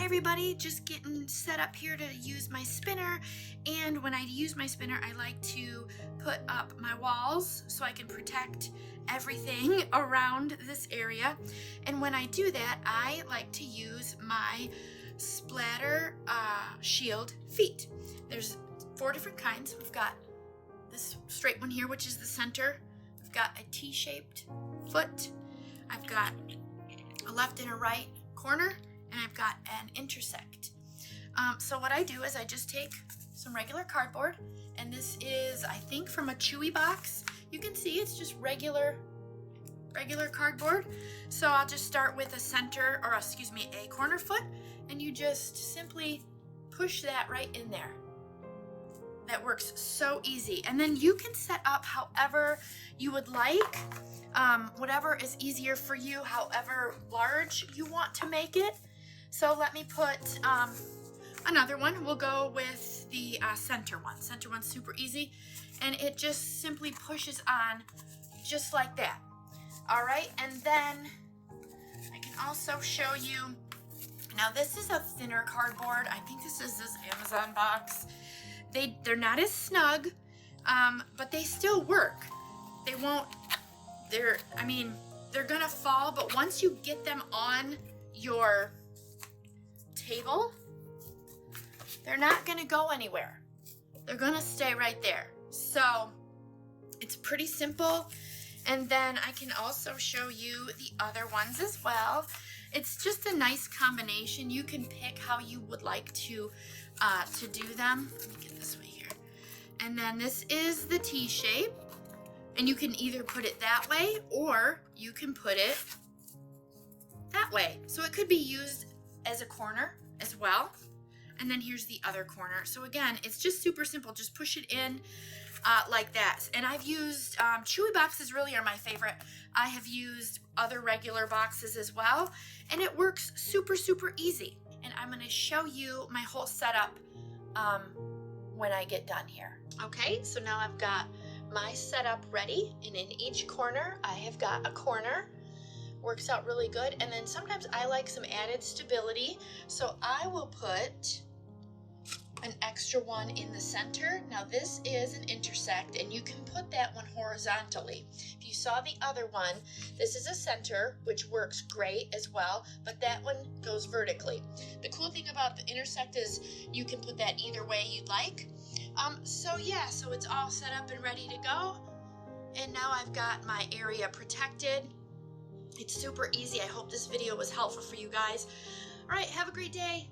everybody, just getting set up here to use my spinner. And when I use my spinner, I like to put up my walls so I can protect everything around this area. And when I do that, I like to use my Splatter shield feet. There's 4 different kinds. We've got this straight one here, which is the center. I've got a T-shaped foot. I've got a left and a right corner, and I've got an intersect. So what I do is I just take some regular cardboard, and this is, I think, from a Chewy box. You can see it's just regular cardboard. So I'll just start with a center, or excuse me, a corner foot, and you just simply push that right in there. That works so easy. And then you can set up however you would like, whatever is easier for you, however large you want to make it. So let me put another one. We'll go with the center one. Center one's super easy, and it just simply pushes on just like that. All right, and then I can also show you, now this is a thinner cardboard. I think this is this Amazon box. They're not as snug, but they still work. They won't, they're gonna fall, but once you get them on your table, they're not gonna go anywhere. They're gonna stay right there. So it's pretty simple. And then I can also show you the other ones as well. It's just a nice combination. You can pick how you would like to do them. Let me get this way here. And then this is the T shape, and you can either put it that way or you can put it that way. So it could be used as a corner as well. And then here's the other corner. So again, it's just super simple. Just push it in like that. And I've used, Chewy boxes really are my favorite. I have used other regular boxes as well, and it works super, super easy. And I'm gonna show you my whole setup when I get done here. Okay, so now I've got my setup ready, and in each corner, I have got a corner. Works out really good. And then sometimes I like some added stability, so I will put an extra one in the center. Now this is an intersect, and you can put that one horizontally. If you saw the other one, this is a center, which works great as well, but that one goes vertically. The cool thing about the intersect is you can put that either way you'd like. So yeah, so it's all set up and ready to go. And now I've got my area protected. It's super easy. I hope this video was helpful for you guys. All right, have a great day.